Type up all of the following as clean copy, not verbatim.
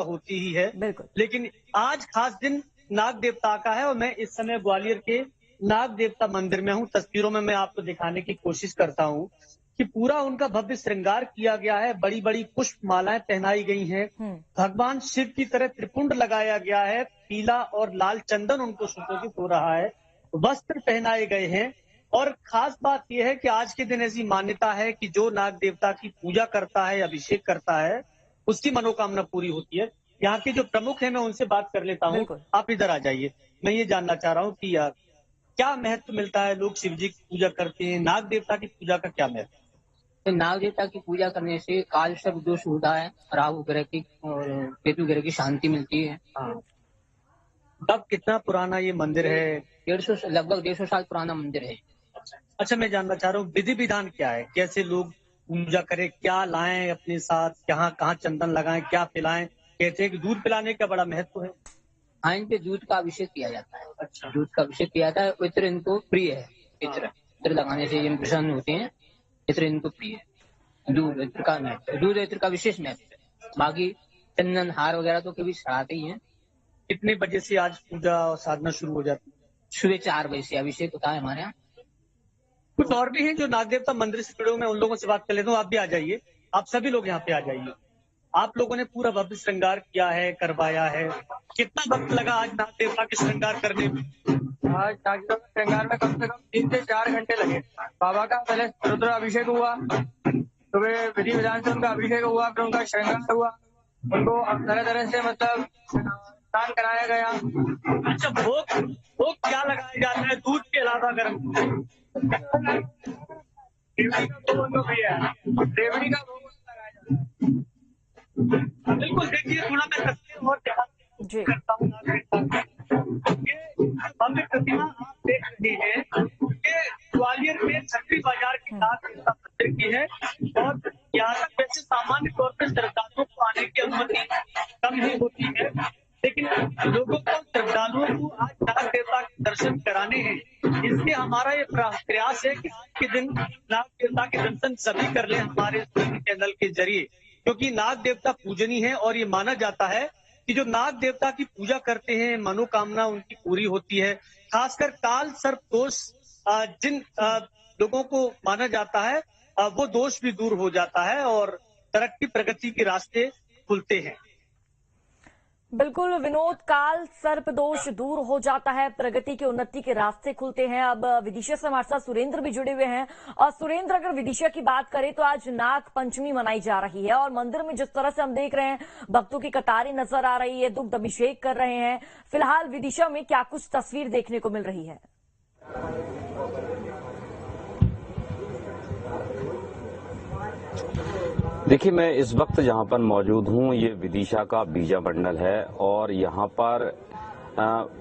होती ही है। बिल्कुल। लेकिन आज खास दिन नाग देवता का है और मैं इस समय ग्वालियर के नाग देवता मंदिर में हूँ। तस्वीरों में मैं आपको दिखाने की कोशिश करता हूँ कि पूरा उनका भव्य श्रृंगार किया गया है, बड़ी-बड़ी पुष्प मालाएं पहनाई गई हैं। भगवान शिव की तरह त्रिपुंड लगाया गया है, पीला और लाल चंदन उनको सुशोभित हो रहा है, वस्त्र पहनाए गए हैं और खास बात यह है कि आज के दिन ऐसी मान्यता है कि जो नाग देवता की पूजा करता है, अभिषेक करता है, उसकी मनोकामना पूरी होती है। यहाँ के जो प्रमुख हैं मैं उनसे बात कर लेता हूँ। बिल्कुल। आप इधर आ जाइए। मैं ये जानना चाह रहा हूँ कि क्या महत्व मिलता है? लोग शिव जी की पूजा करते हैं, नाग देवता की पूजा का क्या महत्व? तो नाग देवता की पूजा करने से काल सर्प दोष होता है, राहु ग्रह की और केतु ग्रह की शांति मिलती है। हाँ। अब कितना पुराना ये मंदिर है? लगभग 150 साल पुराना मंदिर है। अच्छा, मैं जानना चाह रहा हूँ विधि विधान क्या है? कैसे लोग पूजा करें? क्या लाएं अपने साथ? कहाँ चंदन लगाएं? क्या पिलाएं? कहते हैं कि दूध पिलाने का बड़ा महत्व है। हाँ, इन पे दूध का अभिषेक किया जाता है। अच्छा। दूध का अभिषेक किया जाता है। इत्र इनको प्रिय है। इत्र लगाने से ये प्रसन्न होते हैं। इत्र इनको प्रिय है। दूध इत्र का महत्व, दूध इत्र का विशेष महत्व है। बाकी चंदन हार वगैरह तो कभी चढ़ाते ही है। कितने बजे से आज पूजा और साधना शुरू हो जाती है? सुबह 4 बजे से अभिषेक होता है हमारे यहाँ। कुछ और भी हैं जो नाग देवता मंदिर से जुड़े हुए, मैं उन लोगों से बात कर लेता हूँ। आप भी आ जाइए। आप सभी लोग यहाँ पे आ जाइए। आप लोगों ने पूरा भव्य श्रृंगार किया है, करवाया है। कितना वक्त लगा आज नाग देवता के श्रृंगार करने में? आज नाग देवता के श्रृंगार में कम से कम 3 से 4 घंटे लगे। बाबा का पहले रुद्र अभिषेक हुआ, सुबह विधि विधान से उनका अभिषेक हुआ, फिर उनका श्रृंगार हुआ, उनको तरह तरह से मतलब स्नान कराया गया। अच्छा, भोग भोग क्या लगाया जाता है दूध के अलावा? गर्म देवड़ी का भोग उनको भी है। देवड़ी का भोग लगाया जाता है। बिल्कुल, देखिए थोड़ा मैं तस्वीर और जी। करता हूँ। ये भव्य प्रतिमा आप देख रही है, ये ग्वालियर में छठी बाजार के नाग देवता मंदिर की है और यहाँ तक वैसे सामान्य तौर पर श्रद्धालुओं को आने की अनुमति कम ही होती है, लेकिन लोगों को, श्रद्धालुओं को आज नाग देवता के दर्शन कराने हैं। इसलिए हमारा ये प्रयास है कि आज के दिन नाग देवता के दर्शन सभी कर लें हमारे चैनल के जरिए, क्योंकि नाग देवता पूजनीय है और ये माना जाता है कि जो नाग देवता की पूजा करते हैं मनोकामना उनकी पूरी होती है। खासकर काल सर्प दोष जिन लोगों को माना जाता है वो दोष भी दूर हो जाता है और तरक्की प्रगति के रास्ते खुलते हैं। बिल्कुल विनोद, काल सर्प दोष दूर हो जाता है, प्रगति के उन्नति के रास्ते खुलते हैं। अब विदिशा से हमारे साथ सुरेंद्र भी जुड़े हुए हैं। और सुरेंद्र, अगर विदिशा की बात करें तो आज नाग पंचमी मनाई जा रही है और मंदिर में जिस तरह से हम देख रहे हैं भक्तों की कतारें नजर आ रही है, दुग्ध अभिषेक कर रहे हैं। फिलहाल विदिशा में क्या कुछ तस्वीर देखने को मिल रही है? देखिए, मैं इस वक्त जहां पर मौजूद हूं ये विदिशा का बीजा मंडल है और यहां पर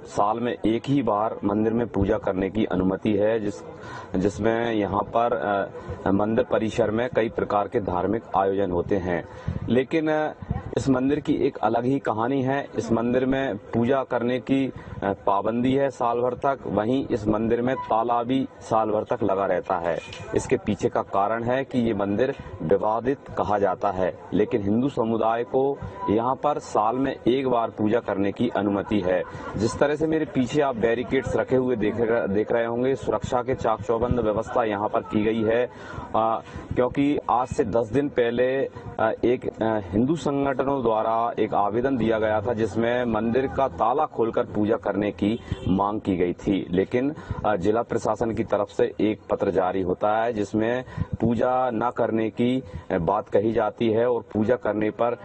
साल में एक ही बार मंदिर में पूजा करने की अनुमति है, जिसमें यहाँ पर मंदिर परिसर में कई प्रकार के धार्मिक आयोजन होते हैं। लेकिन इस मंदिर की एक अलग ही कहानी है। इस मंदिर में पूजा करने की पाबंदी है साल भर तक, वहीं इस मंदिर में ताला भी साल भर तक लगा रहता है। इसके पीछे का कारण है कि ये मंदिर विवादित कहा जाता है, लेकिन हिंदू समुदाय को यहाँ पर साल में एक बार पूजा करने की अनुमति है। जिस तरह से मेरे पीछे आप बैरिकेड्स रखे हुए देख रहे होंगे, सुरक्षा के चाक चौबंद व्यवस्था यहाँ पर की गई है, क्योंकि आज से 10 दिन पहले एक हिंदू संगठनों द्वारा एक आवेदन दिया गया था जिसमें मंदिर का ताला खोलकर पूजा करने की मांग की गई थी। लेकिन जिला प्रशासन की तरफ से एक पत्र जारी होता है जिसमें पूजा न करने की बात कही जाती है और पूजा करने पर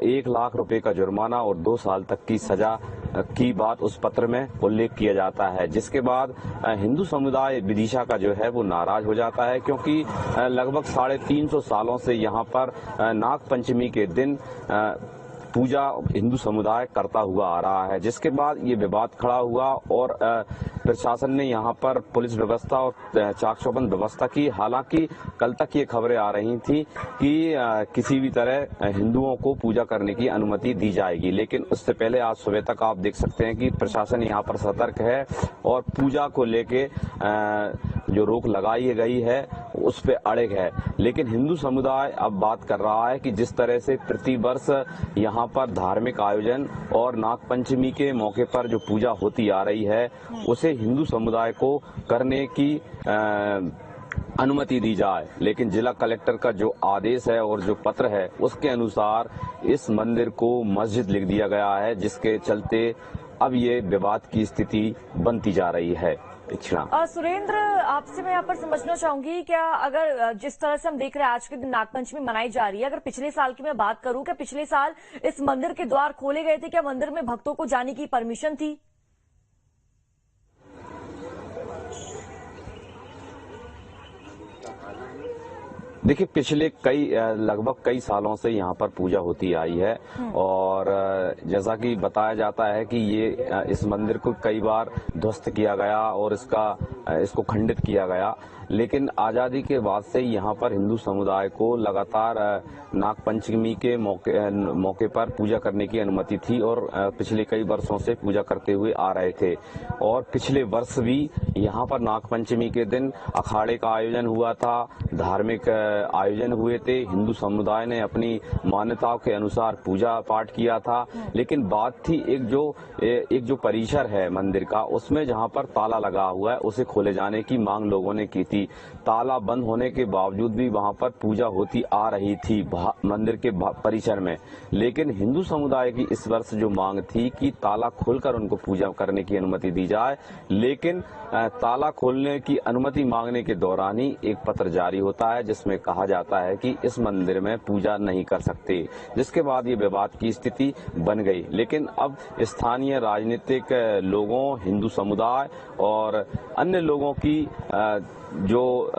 1 लाख रुपए का जुर्माना और 2 साल तक की सजा की बात उस पत्र में उल्लेख किया जाता है। जिसके बाद हिंदू समुदाय विदिशा का जो है वो नाराज हो जाता है, क्योंकि लगभग 350 सालों से यहाँ पर नाग पंचमी के दिन पूजा हिंदू समुदाय करता हुआ आ रहा है। जिसके बाद ये विवाद खड़ा हुआ और प्रशासन ने यहाँ पर पुलिस व्यवस्था और चाक चौबंद व्यवस्था की। हालांकि कल तक ये खबरें आ रही थी कि किसी भी तरह हिंदुओं को पूजा करने की अनुमति दी जाएगी, लेकिन उससे पहले आज सुबह तक आप देख सकते हैं कि प्रशासन यहाँ पर सतर्क है और पूजा को लेके जो रोक लगाई गई है उस पे अड़िग है। लेकिन हिंदू समुदाय अब बात कर रहा है कि जिस तरह से प्रतिवर्ष यहाँ पर धार्मिक आयोजन और नागपंचमी के मौके पर जो पूजा होती आ रही है उसे हिंदू समुदाय को करने की अनुमति दी जाए। लेकिन जिला कलेक्टर का जो आदेश है और जो पत्र है उसके अनुसार इस मंदिर को मस्जिद लिख दिया गया है, जिसके चलते अब ये विवाद की स्थिति बनती जा रही है। सुरेंद्र, आपसे मैं यहाँ पर समझना चाहूंगी, क्या अगर जिस तरह से हम देख रहे हैं आज के दिन नागपंचमी मनाई जा रही है, अगर पिछले साल की मैं बात करूं, क्या पिछले साल इस मंदिर के द्वार खोले गए थे? क्या मंदिर में भक्तों को जाने की परमिशन थी? देखिए, पिछले लगभग कई सालों से यहाँ पर पूजा होती आई है और जैसा कि बताया जाता है कि ये इस मंदिर को कई बार ध्वस्त किया गया और इसको खंडित किया गया। लेकिन आजादी के बाद से यहाँ पर हिंदू समुदाय को लगातार नागपंचमी के मौके पर पूजा करने की अनुमति थी और पिछले कई वर्षों से पूजा करते हुए आ रहे थे। और पिछले वर्ष भी यहाँ पर नागपंचमी के दिन अखाड़े का आयोजन हुआ था, धार्मिक आयोजन हुए थे, हिंदू समुदाय ने अपनी मान्यताओं के अनुसार पूजा पाठ किया था। लेकिन बात थी एक जो परिसर है मंदिर का, उसमें जहाँ पर ताला लगा हुआ है उसे खोले जाने की मांग लोगों ने की थी। ताला बंद होने के बावजूद भी वहाँ पर पूजा होती आ रही थी मंदिर के परिसर में। लेकिन हिंदू समुदाय की इस वर्ष जो मांग थी कि ताला खोलकर उनको पूजा करने की अनुमति दी जाए, लेकिन ताला खोलने की अनुमति मांगने के दौरान ही एक पत्र जारी होता है जिसमें कहा जाता है कि इस मंदिर में पूजा नहीं कर सकते, जिसके बाद ये विवाद की स्थिति बन गई। लेकिन अब स्थानीय राजनीतिक लोगों, हिंदू समुदाय और अन्य लोगों की जो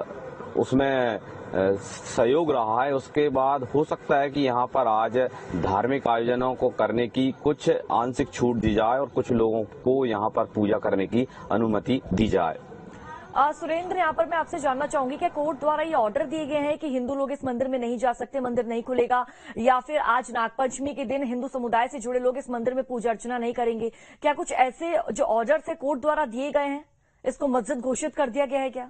उसमें सहयोग रहा है, उसके बाद हो सकता है कि यहाँ पर आज धार्मिक आयोजनों को करने की कुछ आंशिक छूट दी जाए और कुछ लोगों को यहाँ पर पूजा करने की अनुमति दी जाए। सुरेंद्र, यहाँ पर मैं आपसे जानना चाहूंगी कि कोर्ट द्वारा ये ऑर्डर दिए गए हैं कि हिंदू लोग इस मंदिर में नहीं जा सकते, मंदिर नहीं खुलेगा, या फिर आज नागपंचमी के दिन हिंदू समुदाय से जुड़े लोग इस मंदिर में पूजा अर्चना नहीं करेंगे? क्या कुछ ऐसे जो ऑर्डर से कोर्ट द्वारा दिए गए हैं, इसको मस्जिद घोषित कर दिया गया है क्या?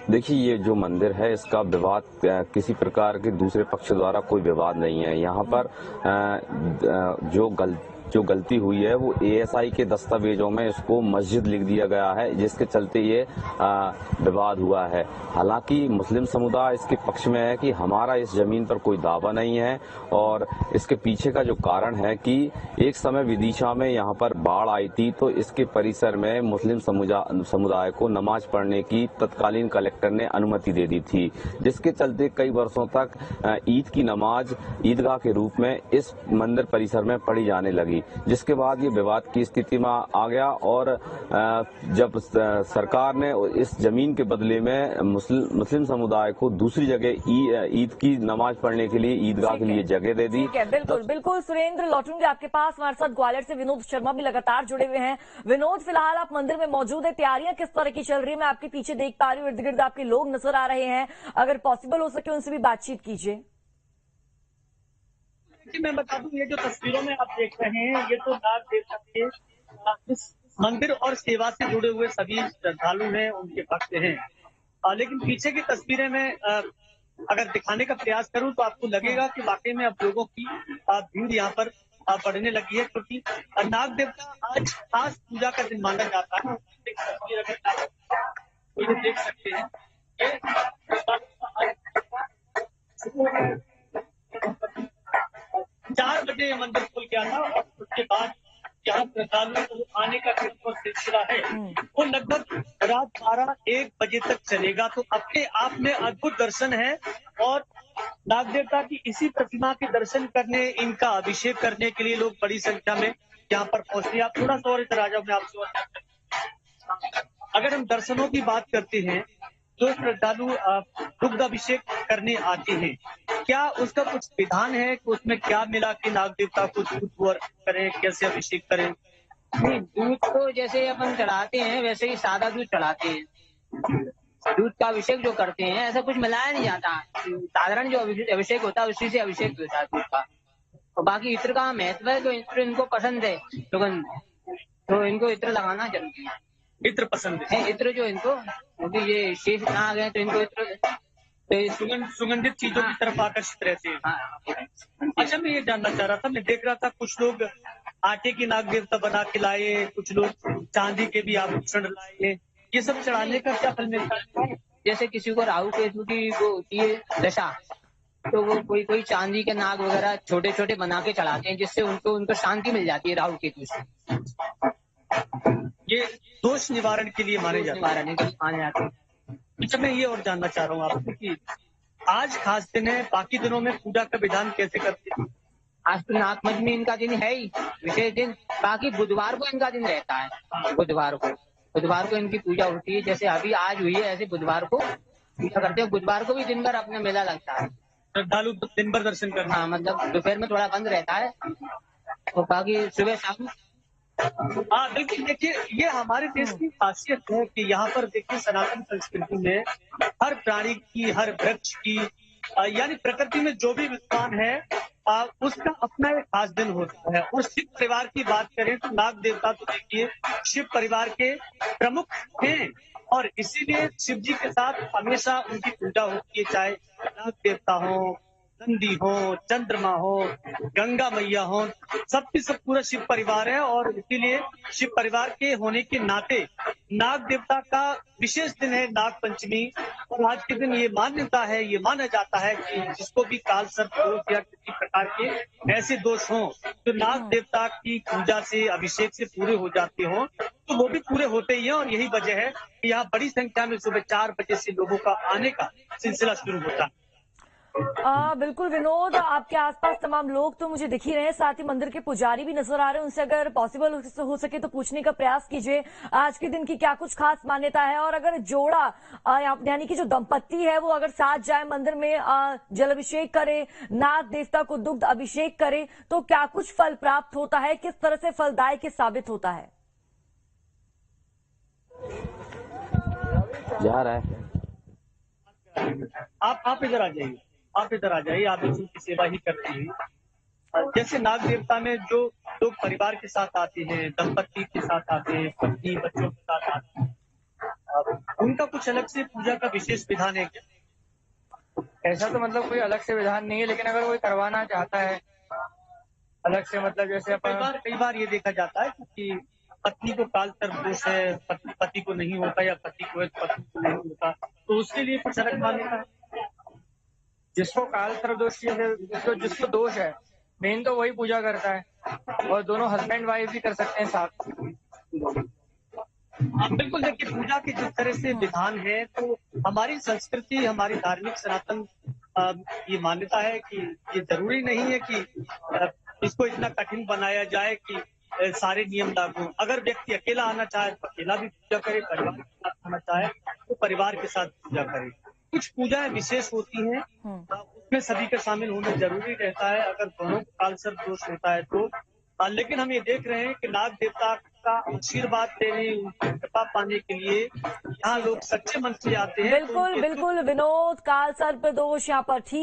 देखिए ये जो मंदिर है इसका विवाद किसी प्रकार के दूसरे पक्ष द्वारा कोई विवाद नहीं है। यहाँ पर जो गलती हुई है वो एएसआई के दस्तावेजों में इसको मस्जिद लिख दिया गया है, जिसके चलते ये विवाद हुआ है। हालांकि मुस्लिम समुदाय इसके पक्ष में है कि हमारा इस जमीन पर कोई दावा नहीं है और इसके पीछे का जो कारण है कि एक समय विदिशा में यहाँ पर बाढ़ आई थी, तो इसके परिसर में मुस्लिम समुदाय को नमाज पढ़ने की तत्कालीन कलेक्टर ने अनुमति दे दी थी, जिसके चलते कई वर्षों तक ईद की नमाज ईदगाह के रूप में इस मंदिर परिसर में पढ़ी जाने लगी। जिसके बाद ये विवाद की स्थिति में आ गया और जब सरकार ने इस जमीन के बदले में मुस्लिम समुदाय को दूसरी जगह ईद की नमाज पढ़ने के लिए ईदगाह के लिए जगह दे दी। बिल्कुल सुरेंद्र, लौटूंगे आपके पास। हमारे साथ ग्वालियर से विनोद शर्मा भी लगातार जुड़े हुए हैं। विनोद, फिलहाल आप मंदिर में मौजूद है, तैयारियां किस तरह की चल रही है? मैं आपके पीछे देख पा रही हूँ, इर्द गिर्द आपके लोग नजर आ रहे हैं, अगर पॉसिबल हो सके उनसे भी बातचीत कीजिए। मैं बता दूं, ये जो तस्वीरों में आप देख रहे हैं ये तो नाग देवता के इस मंदिर और सेवा से जुड़े हुए सभी श्रद्धालु हैं, उनके भक्त हैं। लेकिन पीछे की तस्वीरें में अगर दिखाने का प्रयास करूं तो आपको लगेगा कि वाकई में अब लोगों की भीड़ यहाँ पर बढ़ने लगी है, क्योंकि नाग देवता आज खास पूजा का दिन माना जाता है। ये देख सकते हैं, ये 4 बजे ये मंदिर खुल गया था और उसके बाद यहाँ श्रद्धालुओं को आने का सिलसिला है वो लगभग रात 12-1 बजे तक चलेगा। तो अपने आप में अद्भुत दर्शन है और नाग देवता की इसी प्रतिमा के दर्शन करने, इनका अभिषेक करने के लिए लोग बड़ी संख्या में यहाँ पर पहुंचते हैं। आप थोड़ा सा और इधर आ जाओ, मैं आपसे अगर हम दर्शनों की बात करते हैं जो श्रद्धालु दुग्ध अभिषेक करने आते हैं, क्या उसका कुछ विधान है कि उसमें क्या मिला के नाग देवता को दूध करें, कैसे अभिषेक करें? नहीं, दूध को जैसे अपन चढ़ाते हैं वैसे ही सादा दूध चढ़ाते हैं। दूध का अभिषेक जो करते हैं ऐसा कुछ मिलाया नहीं जाता। साधारण जो अभिषेक होता है उसी से अभिषेक होता है दूध का। और बाकी इत्र का महत्व है, तो इनको पसंद है, लेकिन तो इनको इत्र लगाना जरूरी है। इत्र पसंद है। इत्र जो इनको, क्योंकि ये शेष नाग है तो इनको इत्र, तो सुगंधित चीजों की तरफ आकर्षित रहते हैं। हाँ। अच्छा, मैं ये जानना चाह रहा था, मैं देख रहा था कुछ लोग आटे की नाग देवता बना के लाए, कुछ लोग चांदी के भी आभूषण लाए, ये सब चढ़ाने का क्या फल मिलता है? जैसे किसी को राहु केतु की वो होती है दशा, तो वो कोई चांदी के नाग वगैरह छोटे छोटे बना के चढ़ाते हैं, जिससे उनको शांति मिल जाती है राहु केतु से। ये दोष निवारण के लिए माने जाते हैं। अच्छा, मैं ये और जानना चाह रहा हूँ आपसे कि आज खास दिन है, बाकी दिनों में पूजा का विधान कैसे करते हैं? आज तो नागपंचमी इनका दिन है ही विशेष दिन, बाकी बुधवार को इनका दिन रहता है। बुधवार को इनकी पूजा होती है, जैसे अभी आज हुई है ऐसे बुधवार को पूजा करते हैं। बुधवार को भी दिन भर अपना मेला लगता है, श्रद्धालु दिन भर दर्शन करना। हाँ, मतलब दोपहर में थोड़ा बंद रहता है और बाकी सुबह शाम। हाँ बिल्कुल, देखिए ये हमारे देश की खासियत है कि यहाँ पर देखिए सनातन संस्कृति में हर प्राणी की, हर वृक्ष की, यानी प्रकृति में जो भी विद्वान है उसका अपना एक खास दिन होता है। और शिव परिवार की बात करें तो नाग देवता तो देखिए शिव परिवार के प्रमुख हैं, और इसीलिए शिव जी के साथ हमेशा उनकी पूजा होती है, चाहे नाग देवता हो, नंदी हो, चंद्रमा हो, गंगा मैया हो, सबकी सब पूरा शिव परिवार है। और इसीलिए शिव परिवार के होने के नाते नाग देवता का विशेष दिन है नाग पंचमी। और आज के दिन ये मान्यता है, ये माना जाता है कि जिसको भी काल सर्प दोष या किसी प्रकार के ऐसे दोष हों जो नाग देवता की पूजा से, अभिषेक से पूरे हो जाते हों, तो वो भी पूरे होते ही हैं। और यही वजह है कि यहाँ बड़ी संख्या में सुबह 4 बजे से लोगों का आने का सिलसिला शुरू होता है। बिल्कुल विनोद, आपके आसपास तमाम लोग तो मुझे दिख ही रहे हैं, साथ ही मंदिर के पुजारी भी नजर आ रहे हैं। उनसे अगर पॉसिबल हो सके तो पूछने का प्रयास कीजिए आज के दिन की क्या कुछ खास मान्यता है। और अगर जोड़ा यानी कि जो दंपत्ति है वो अगर साथ जाए मंदिर में, जल अभिषेक करे, नाग देवता को दुग्ध अभिषेक करे, तो क्या कुछ फल प्राप्त होता है, किस तरह से फलदायक साबित होता है? जा रहा है। आप इधर आ जाइए, आप इधर आ जाइए, आप उनकी सेवा ही करते हैं। जैसे नाग देवता में जो लोग परिवार के साथ आते हैं, दंपत्ति के साथ आते हैं, पत्नी बच्चों के साथ आते हैं, उनका कुछ अलग से पूजा का विशेष विधान है क्या? ऐसा तो मतलब कोई अलग से विधान नहीं है, लेकिन अगर कोई करवाना चाहता है अलग से, मतलब जैसे कई बार ये देखा जाता है कि पत्नी को काल सर्प दोष है, पति को नहीं होता, या पति को है पत्नी को नहीं होता, तो उसके लिए कुछ अलग मान्यता है? जिसको काल सर्प दोष, जिसको दोष है मेन तो वही पूजा करता है, और दोनों हस्बैंड वाइफ भी कर सकते हैं साथ। बिल्कुल, देखिए पूजा के जिस तरह से विधान है, तो हमारी संस्कृति, हमारी धार्मिक सनातन ये मान्यता है कि ये जरूरी नहीं है कि इसको इतना कठिन बनाया जाए कि सारे नियम लागू। अगर व्यक्ति अकेला आना चाहे तो अकेला भी पूजा करे, परिवार के साथ आना चाहे तो परिवार के साथ पूजा करे। कुछ पूजाएं विशेष होती हैं, उसमें सभी का शामिल होना जरूरी रहता है अगर दोनों काल सर्प दोष होता है तो। लेकिन हम ये देख रहे हैं कि नाग देवता का आशीर्वाद देने, उनकी कृपा पाने के लिए यहाँ लोग सच्चे मन से आते हैं। बिल्कुल विनोद, काल सर्प दोष यहाँ पर ठीक